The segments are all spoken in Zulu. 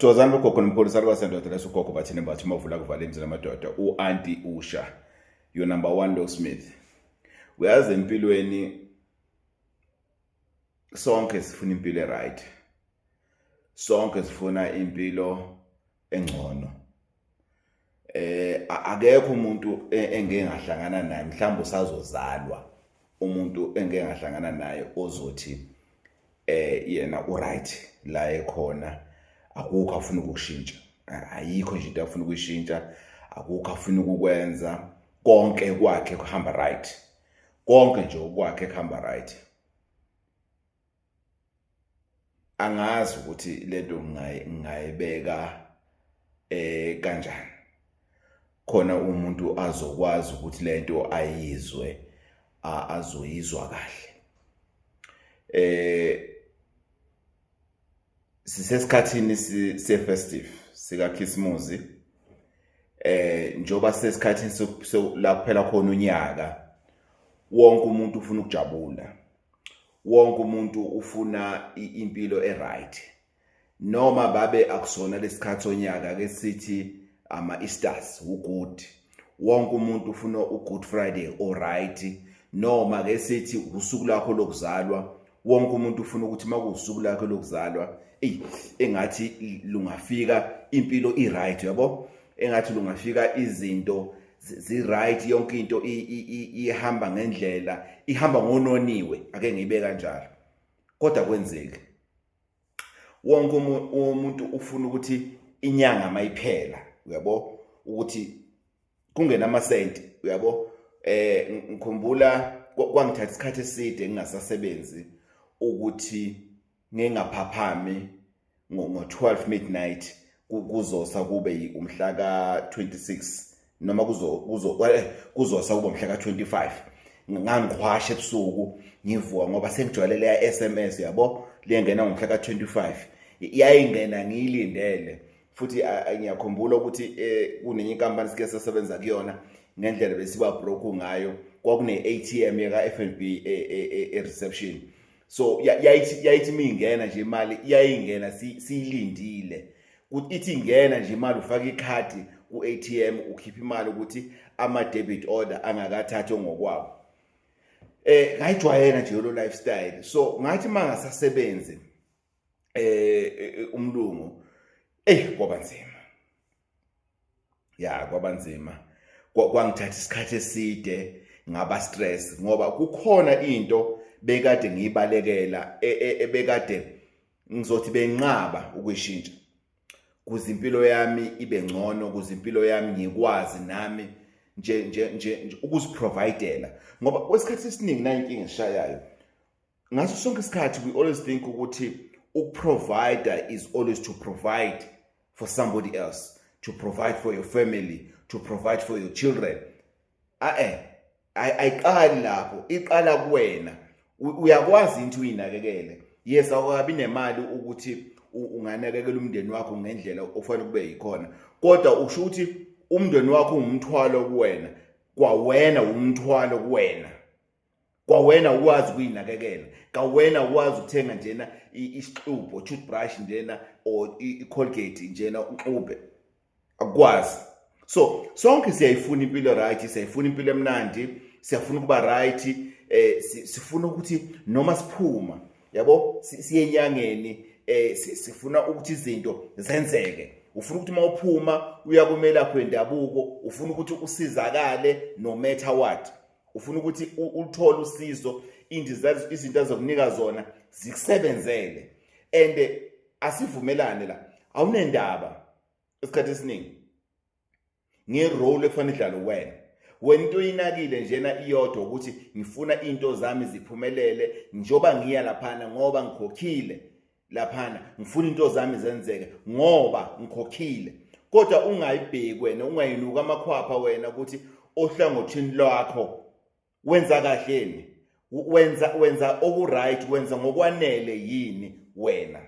Thokozani bogogo nomkhulu kwasendoda lesogogo bathini bathi mavula kuvala emzini amadoda u-Auntie Usha your number 1 locksmith. Uyazi empilweni sonke sifuna impilo right. Sonke sifuna impilo engcono. Akekho umuntu engeke ngahlangana naye mhlawumbe usazozalwa umuntu engeke ngahlangana naye ozothi yena uright la ekhona akukho afuna ukushintsha. Ayikho nje into afuna ukuyishintsha, akukho afuna ukukwenza, konke kwakhe kuhamba right. Konke nje okwakhe kuhamba right. Angazi ukuthi lento ngayibeka kanjani. Khona umuntu azokwazi ukuthi lento ayizwe azoyizwa kahle. Sisesikhathini se-festive sika Christmas. Njoba sisesikhathini la kuphela khona unyaka, wonke umuntu ufuna ukujabula. Wonke umuntu ufuna impilo eright. Noma babe akusona lesikhathi sonyaka ke sithi ama-Easters ugood. Wonke umuntu ufuna uGood Friday alright. Noma ke sithi usuku lakho lokuzalwa. Wonke umuntu ufuna ukuthi makusuku lakho lokuzalwa engathi lungafika impilo right, yabo? Engathi lungafika izinto zi-right, yonke into ihamba ngendlela, ihamba ngononiwe, ake ngibe kanjalo. Kodwa kwenzeke wonke umuntu ufuna ukuthi inyanga mayiphela, uyabo, ukuthi kungena amasenti, uyabo. Ngikhumbula kwangithatha isikhathi eside ngingasasebenzi ukuthi ngingaphaphami ngo-12 midnight kuzosa kube umhla ka-26 noma kuzosa kube umhla ka-25. Ngangikhwasha ebusuku ngivuka ngoba sengijwayele ya SMS, yabo, liyengena ngomhla ka-25. Iyayingena ngiyilindele futhi ngiyakhumbula ukuthi kunenye inkampani sike sasebenza kuyona ngendlela besiba broke ngayo, kwakune ATM yaka FNB reception. So yayithi mingena nje imali iyayingena siyilindile ukuthi ithi ingena nje imali ufaka ikhadi ku-ATM ukhipha imali ukuthi ama debit order angakathathi ngokwawo. Ngayijwayela nje lo lifestyle. So ngathi mangasasebenzi umlungu kwaba nzima. Kwaba nzima. Kwangithatha isikhathi eside, ngaba stress ngoba kukhona into bekade ngiyibalekela ebekade ngizothi benqaba ukuyishintsha. Kuze impilo yami ibe ngcono, kuze impilo yami ngikwazi nami nje ukuziprovidela. Ngoba kwesikhathi esiningi na inkinga eshayayo. Ngaso sonke isikhathi we always think ukuthi ukuprovider is always to provide for somebody else, to provide for your family, to provide for your children. Ayiqali lapho, iqala kuwena. Uyakwazi into uyinakekele. Yes, awukabi nemali ukuthi unganakekela umndeni wakho ngendlela ofanele kube yikhona. Kodwa usho ukuthi umndeni wakho ungumthwalo kuwena, kwawena umthwalo kuwena. Kwawena ukwazi ukuyinakekela. Kwawena ukwazi ukuthenga njena isixubho, toothbrush njena or iColgate njena uxube. Akwazi. So sonke siyayifuna impilo right, siyayifuna impilo emnandi, siyafuna ukuba right, sifuna ukuthi noma siphuma, yabo, siye enyangeni, sifuna ukuthi izinto zenzeke. Ufuna ukuthi mawuphuma uya kumela kwendabuko, ufuna ukuthi usizakale no matter what. Ufuna ukuthi uthole usizo, izinto azokunika zona zikusebenzele. And asivumelane la, awunendaba esikhathi esiningi ngerole ekufanele idlalo wena. Wena into inakile njena iyodwa ukuthi ngifuna into zami ziphumelele njoba ngiya laphana ngoba ngikhokhile laphana, ngifuna into zami zenzeke ngoba ngikhokhile. Kodwa ungayibheki wena, ungayinuka amakhwapha wena ukuthi ohlangothini lwakho wenza kahleni, wenza okuright, wenza ngokwanele yini wena.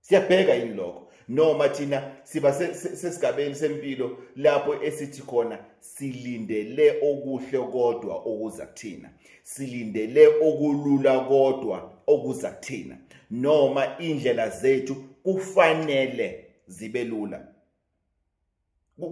Siyabheka yini lokho? Noma thina siba sesigabeni sempilo lapho esithi khona silindele okuhle kodwa okuza kuthina, silindele okulula kodwa okuza kuthina. Noma indlela zethu kufanele zibe lula.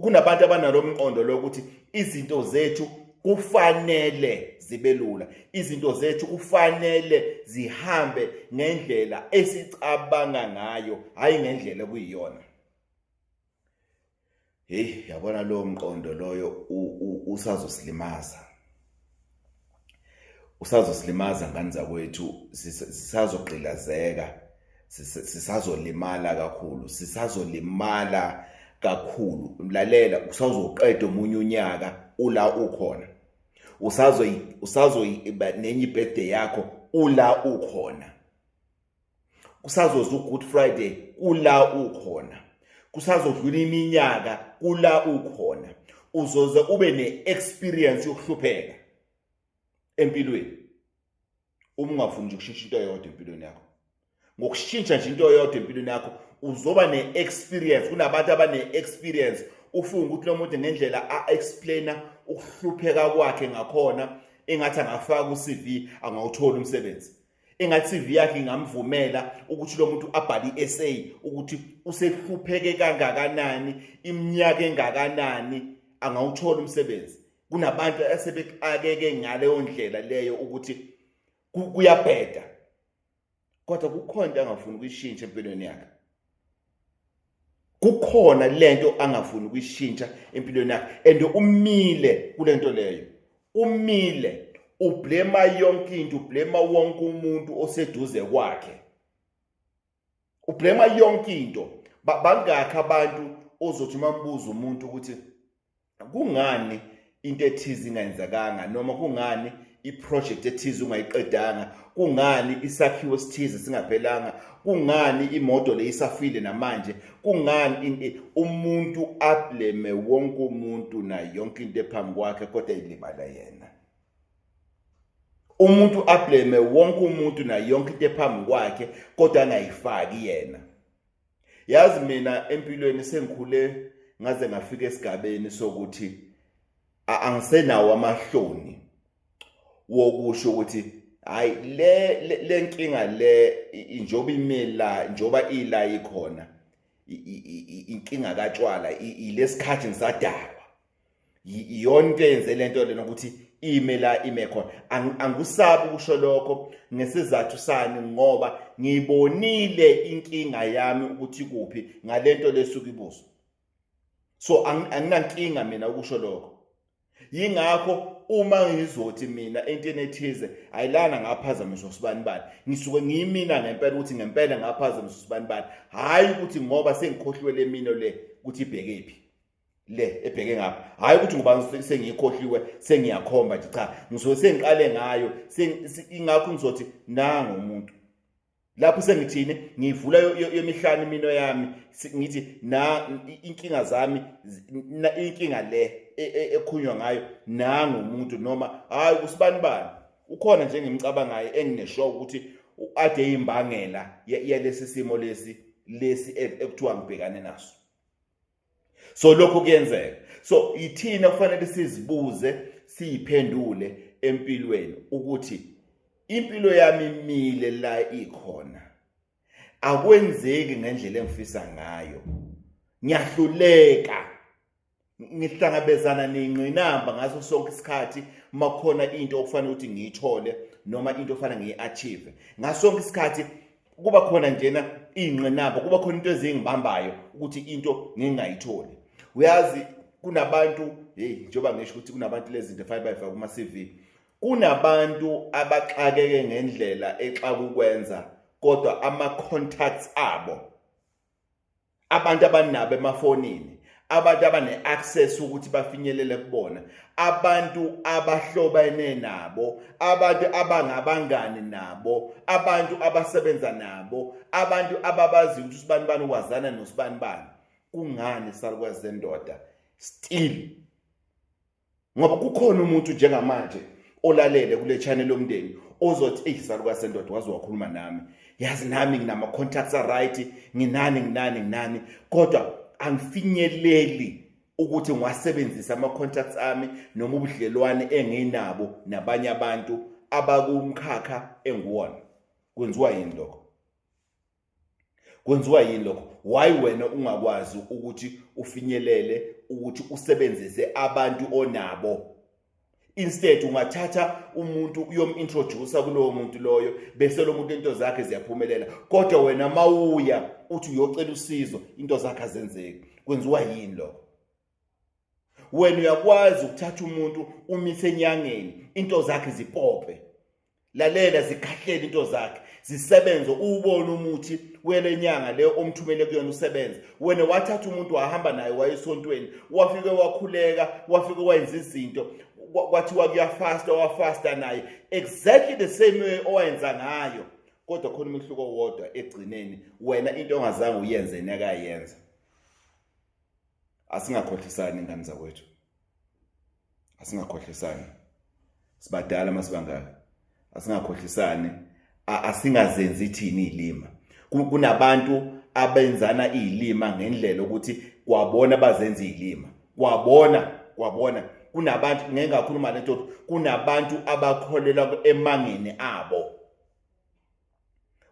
Kunabantu abanalomqondo lokuthi izinto zethu kufanele zibe lula. Izinto zethu kufanele zihambe ngendlela esicabanga ngayo, hayi ngendlela ekuyiyona. Hey, yabona lo mqondo loyo usazosilimaza. Usazosilimaza ngani zakwethu, sisazogqilazeka, sisazolimala kakhulu, sisazolimala kakhulu. Mlalela, usazoqeda omunye unyaka ula ukhona. Usazoyiba nenye birthday yakho ula ukhona. Kusazoza uGood Friday ula ukhona. Kusazodlula iminyaka kula ukhona. Uzoze ube ne-experience yokuhlupheka empilweni. Uma ungafuni nje ukushintsha into eyodwa empilweni yakho. Ngokushintsha nje into eyodwa empilweni yakho uzoba ne-experience. Kunabantu abane-experience. Ufunga ukuthi lo muntu ngendlela a-explainer ukuhlupheka kwakhe ngakhona engathi angafaka ku-CV angawuthola umsebenzi. Engathi CV yakhe ingamvumela ukuthi lo muntu abhale i-essay ukuthi usehlupheke kangakanani, iminyaka engakanani angawuthola umsebenzi. Kunabantu asebexakeke ngaleyo ndlela leyo ukuthi kuyabheda. Kodwa kukhona into angafuni ukuyishintsha empilweni yakhe. Kukhona lento angafuni ukuyishintsha empilweni yakhe and umile kulento leyo. Umile. Ublema yonke into, ublema wonke umuntu oseduze kwakhe. Ublema yonke into. Bangakho abantu ozothi mambuza umuntu ukuthi kungani into ethize ingayenzakanga noma kungani iproject ethize ungayiqedanga, kungani isakhiwo esithize singaphelanga, kungani imoto leyisafile namanje, kungani umuntu ableme wonke umuntu na yonke into ephambi kwakhe kodwa ilibala yena. Umuntu ableme wonke umuntu na yonke into ephambi kwakhe kodwa angayifaki yena. Yazi mina empilweni sengikhule ngaze ngafika esigabeni sokuthi angisenawo amahloni wokusho ukuthi hayi le nkinga le njoba imela njoba ila ikhona inkinga kaTshwala ilesikhathi ngisadalwa iyonke yenze lento lena ukuthi imela imekhona. Angusabi ukusho lokho ngesizathu sani ngoba ngibonile inkinga yami ukuthi kuphi ngalento lesuka ibuso. So anginankinga mina ukusho lokho. Yingakho uma ngizothi mina entweni ethize ayilana ngaphazamiswa usibani bani, ngisuke ngiyimina ngempela ukuthi ngempela ngaphazamiswa usibani bani, hayi ukuthi ngoba sengikhohliwe le mino le ukuthi ibhekephi le ebheke ngapha, hayi ukuthi ngoba sengiyikhohliwe sengiyakhomba nje, cha ngisuke sengiqale ngayo. Ingakho ngizothi nanga umuntu lapho sengithini ngivula yemihlanu imino yami ngithi na inkinga zami inkinga le ekhunywa ngayo nanga umuntu noma hayi usibani bani ukhona nje ngimcabangayo engineshow ukuthi ade eyimbangela yalesi simo lesi ekuthiwa ngibhekane naso. So lokho kuyenzeka. So ithina kufanele sizibuze siyiphendule empilweni ukuthi impilo yami imile la ikhona. Akwenzeki ngendlela engifisa ngayo. Ngiyahluleka. Ngihlangabezana nengqinamba ngaso sonke isikhathi makhona into okufanele ukuthi ngiyithole noma into okufanele ngiyi-achieve. Ngasonke isikhathi kuba khona njena ingqinamba, kuba khona into ezingibambayo ukuthi into ngingayitholi. Uyazi kunabantu njengoba ngisho ukuthi kunabantu lezi zinto efanele bayifake kuma CV. Kunabantu abaxakeke ngendlela exaka ukwenza kodwa ama contacts abo, abantu abanabo emafonini, abantu abane-access ukuthi bafinyelele kubona, abantu abahlobene nabo, abantu abangabangani nabo, abantu abasebenza nabo, abantu ababazi ukuthi usibani bani wazana nosibani bani. Kungani salukwazi zendoda still? Ngoba kukhona umuntu njengamanje olalele kule channel yomndeni ozothi salukwazi sendoda wazi wakhuluma nami, yazi nami nginama contacts right, nginani kodwa angifinyeleli ukuthi ngiwasebenzisa ama contacts ami noma ubudlelwane enginabo nabanye abantu abakumkhakha enguwona. Kwenziwa yini lokho? Kwenziwa yini lokho? Why wena ungakwazi ukuthi ufinyelele ukuthi usebenzise abantu onabo? Instead ungathatha umuntu uyomintroduce kulowo muntu loyo bese lo muntu into zakhe ziyaphumelela, kodwa wena mawuya uthi uyocela usizo into zakhe azenzeki. Kwenziwa yini lokho? Wena uyakwazi ukuthatha umuntu umise enyangeni into zakhe zipophe, lalela zikhahlele into zakhe zisebenze, ubone umuthi wele nyanga le omthumele kuyona usebenze. Wena wathatha umuntu wahamba naye wayesontweni, wafike wakhuleka, wafike wayenza izinto, kwathiwa kuyafasta, wafasta naye exactly the same way owenza ngayo, kodwa khona umehluko wodwa egcineni, wena into ongazange uyenze nakayenza. Asingakhohlisani ingane zakwethu, asingakhohlisani. Sibadala masibangaka, asingakhohlisani, asingazenzi thini izilima. Kunabantu abenzana izilima ngendlela ukuthi kwabona bazenza izilima, kwabona kunabantu ngeke ngakhuluma lento, kunabantu abakholela emangeni abo.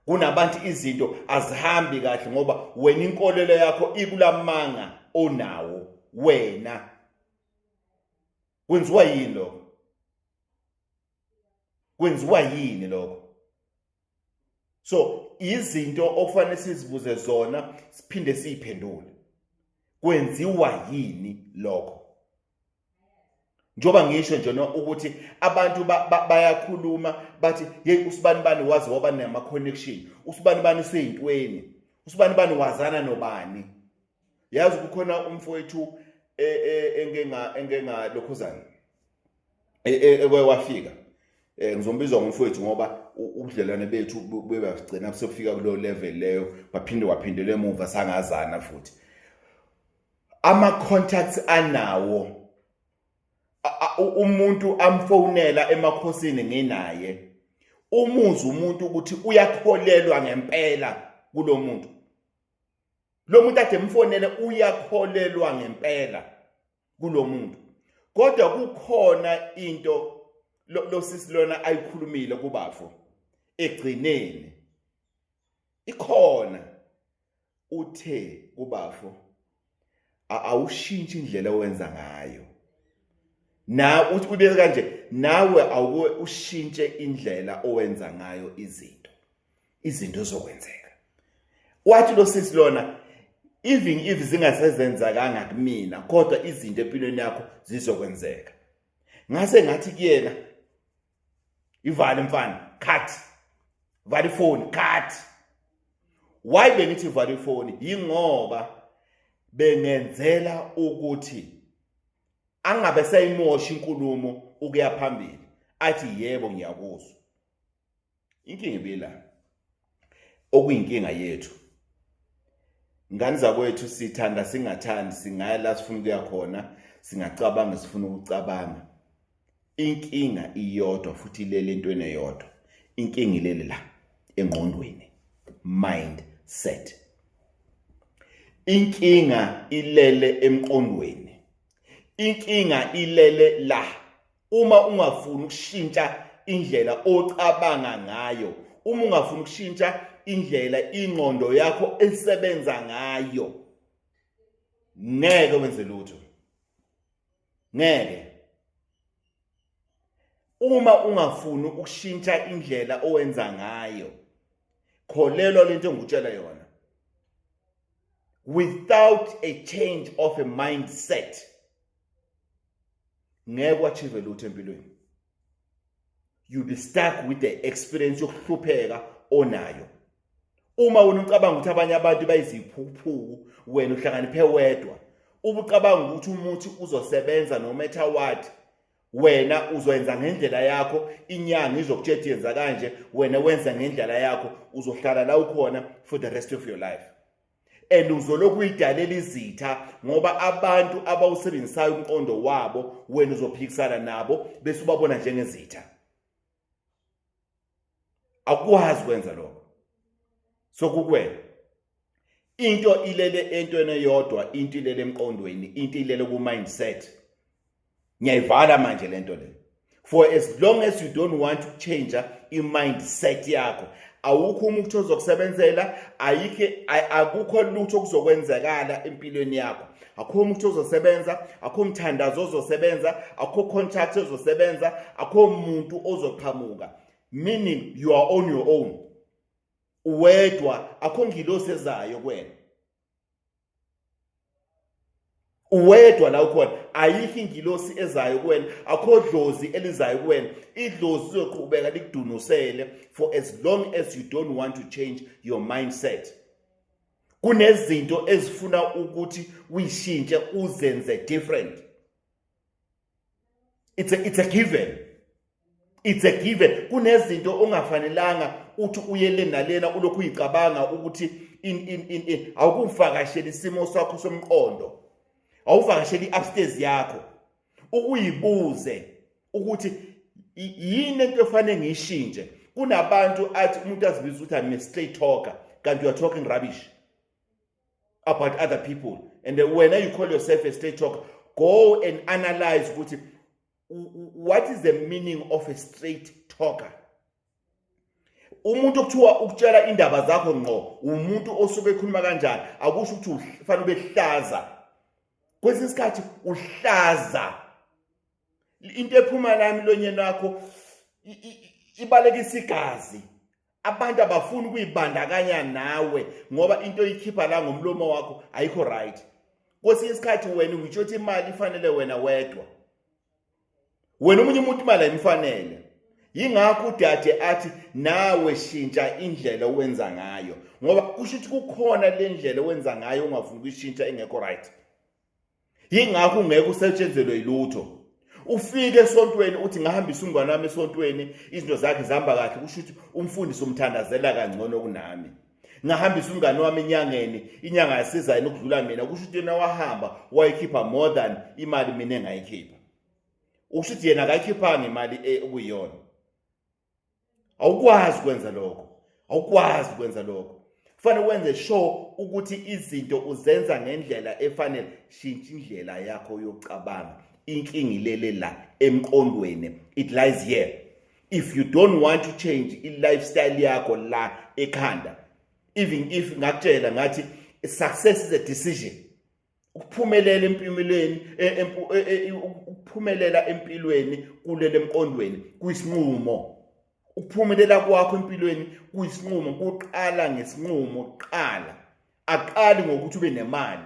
Kunabantu izinto azihambi kahle ngoba wena inkolelo yakho ikulamanga onawo wena. Kwenziwa yini lokho? Kwenziwa yini lokho? So izinto okufanele sizibuze zona siphinde siyiphendule. Kwenziwa yini lokho? Njoba ngisho nje ukuthi abantu bayakhuluma bathi hey usibanibani wazi waba nama connection, usibanibani seyintweni, usibanibani wazana nobani. Yazi kukhona umfowethu engenga lokhuzana wafika, ngizombizwa ngomfowethu ngoba ubudlelwane bethu bebagcina kusofika kulo level leyo, waphindele emuva sangazana futhi. Ama contacts anawo, umuntu amfonela emakhosini nginaye, umuzi umuntu ukuthi uyakholelwa ngempela kulo muntu. Lo muntu ade mfonele uyakholelwa ngempela kulo muntu. Kodwa kukhona into lo sisi lona ayikhulumile kubafo egcineni. Ikhona uthe kubafo awushintshe indlela owenza ngayo. Na uthi ubeke kanje, nawe awuke ushintshe indlela owenza ngayo izinto zokwenzeka. Wathi lo sisi lona, even if zingasezenzakanga kumina kodwa izinto empilweni yakho zizokwenzeka. Ngase ngathi kuyena, ivale mfana, cut. Vale phone, cut. Why bengithi vale phone? Yingoba bengenzela ukuthi angabe sayimosha inkulumo ukuya phambili, athi yebo ngiyakuzwa. Inkinga ibila okuyinkinga yethu. Ngane zakwethu sithanda singathandi, singaya la sifuna ukuya khona, singacabanga sifuna ukucabanga. Inkinga iyodwa futhi ilele entweni eyodwa. Inkinga ilele la engqondweni, mindset. Inkinga ilele emqondweni. Inkinga ilele la uma ungafuni ukushintsha indlela ocabanga ngayo, uma ungafuni ukushintsha indlela ingqondo yakho esebenza ngayo, ngeke wenze lutho. Ngeke. Uma ungafuni ukushintsha indlela owenza ngayo, kholelwa lento engikutshela yona, without a change of a mindset ngeke achieve lutho empilweni. You'll be stuck with the experience yokuhlupheka onayo. Uma unicabanga ukuthi abanye abantu bayiziphuphuku, wena uhlanganiphe wedwa, ubucabanga ukuthi umuthi uzosebenza no matter what, wena uzoyenza ngendlela yakho, inyanga izokutshela yenza kanje, wena wenza ngendlela yakho, uzohlala la ukhona for the rest of your life. And uzoloku uyidalela izitha ngoba abantu abawusebenzisayo umqondo wabo wena uzophikisana nabo bese ubabona njengezitha. Akwazi kwenza lokho. So kukwena into ilele entweni eyodwa, into ilele emqondweni, into ilele ku mindset. Ngiyayivala manje lento le. For as long as you don't want to change i mindset yakho, awukho umuntu ozokusebenzela, akukho lutho okuzokwenzekala empilweni yakho. Akukho umuntu ozosebenza, akukho umthandazo ozosebenza, akukho contract ozosebenza, akukho umuntu ozoqhamuka. Meaning you are on your own. Uwedwa, akukho ngilosi ezayo kuwena. Uwedwa la ukhona, ayikho ingilosi ezayo kuwena, akukho dlozi elizayo kuwena. Idlozi lizoqhubeka likudunusele for as long as you don't want to change your mindset. Kunezinto ezifuna ukuthi uyishintshe uzenze different. It's a given. It's a given. Kunezinto ongafanelanga uthi uyele nalena ulokhu uyicabanga ukuthi awukufakashela isimo sakho somqondo. Awuvakasheli upstairs yakho ukuyibuze ukuthi yini into efanele ngiyishintshe. Kunabantu athi umuntu azibiza ukuthi I'm a straight talker kanti you are talking rubbish about other people, and when you call yourself a straight talker, go and analyze ukuthi what is the meaning of a straight talker. Umuntu okuthiwa ukutshela indaba zakho ngqo umuntu osuke ekhuluma kanjani, akusho ukuthi ufanele ubehlaza. Kwesinye isikhathi uhlaza into ephuma la emlonyeni wakho ibalekisa igazi. Abantu abafuni ukuyibandakanya nawe ngoba into ikhipha la ngomlomo wakho ayikho right. Kwesinye isikhathi wena ngitsho ukuthi imali ifanele wena wedwa, wena umunye umuntu imali ayimfanele. Yingakho uDade athi nawe shintsha indlela owenza ngayo, ngoba kusho ukuthi kukhona le ndlela owenza ngayo ungafuni ukuyishintsha engekho right. Yingakho ungeke usetshenzelwe ilutho. Ufike esontweni uthi ngahambisa umngane wami esontweni, izinto zakhe zihamba kahle, kusho ukuthi umfundisi umthandazela kangcono kunami. Ngahambisa umngane wami enyangeni, inyanga yasiza yena ukudlula mina, kusho ukuthi yena wahamba wayikhipha more than imali mina engayikhipha. Kusho ukuthi yena akayikhiphanga imali okuyiyona. Awukwazi ukwenza lokho. Awukwazi ukwenza lokho. Kufanele wenze sure ukuthi izinto uzenza ngendlela efanele. Shintsha indlela yakho yokucabanga. Inkinga ilele la emqondweni. It lies here. If you don't want to change i-lifestyle yakho la ekhanda, even if ngakutshela ngathi success is a decision. Ukuphumelela empilweni kulele emqondweni kuyisinqumo. Ukuphumelela kwakho empilweni kuyisinqumo, kuqala ngesinqumo kuqala. Aqali ngokuthi ube nemali.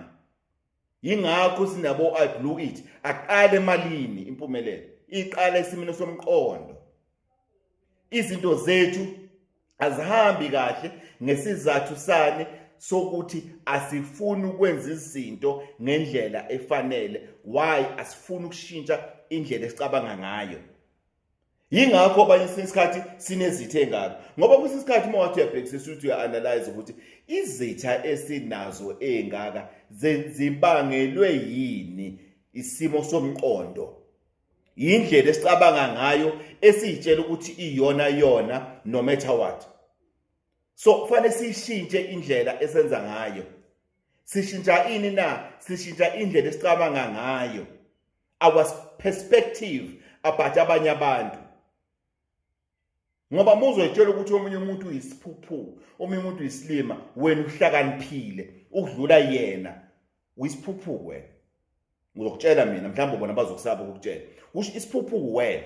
Yingakho sinabo I blew it. Aqale emalini impumelelo. Iqala esimini somqondo. Izinto zethu azihambi kahle ngesizathu sani sokuthi asifuni ukwenza izinto ngendlela efanele. Why? Asifuni ukushintsha indlela esicabanga ngayo. Yingakho abanye isikhathi sinezithe engaka, ngoba kwesinye isikhathi uma wathi uyabhekisisa ukuthi uya-analyze ukuthi izitha esinazo engaka zibangelwe yini isimo somqondo, indlela esicabanga ngayo esiyitshela ukuthi iyona no matter what. So kufanele sishintshe indlela esenza ngayo. Sishintsha ini na? Sishintsha indlela esicabanga ngayo, our perspective about abanye abantu. Ngoba muzoyitshela ukuthi omunye umuntu uyisiphuphu, omunye umuntu uyisilima, wena uhlakaniphile ukudlula yena, uyisiphuphu wena. Ngizokutshela mina mhlawumbe bona bazokusaba ukukutshela. Usho isiphuphu wena.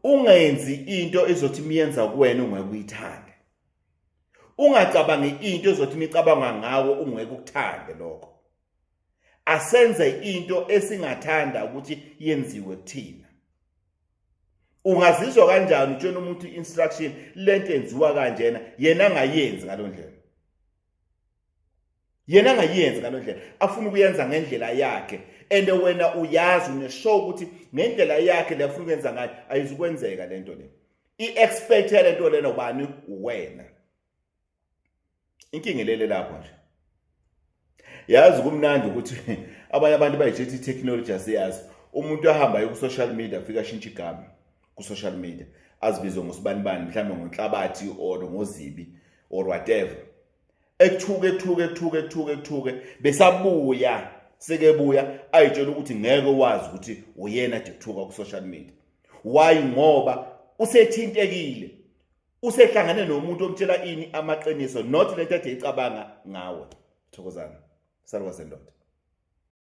Ungenzi into ezothi miyenza kuwena ungeke uyithande. Ungacabangi into ezothi micabanga ngawe ungeke ukuthande lokho. Asenze into esingathanda ukuthi yenziwe kuthina. Ungazizwa kanjani utshela umuntu instruction lento enziwa kanjena yena angayenzi ngaloo ndlela. Yena angayenzi ngaloo ndlela, afuna ukuyenza ngendlela yakhe, and wena uyazi uneshow ukuthi ngendlela yakhe le afuna ukwenza ngayo ayizukwenzeka lento le. I-expect lento lena ubani? Wena. Inkinga lele lapho nje. Yazi kumnandi ukuthi abanye abantu bayijethi technology asiyazi. Umuntu ahamba ku social media afika ashintsha igama ku social media, azibizwe ngosibanibani mhlawumbe ngoNhlabathi or ngoZibi or whatever. Ekuthuke besabuya sekebuya ayitshela ukuthi ngeke wazi ukuthi uyena ekuthuka ku social media. Why? Ngoba usethintekile, usehlangane nomuntu omtshela ini amaqiniso not lento ade icabanga ngawe. Thokozana. Salwa sendoda.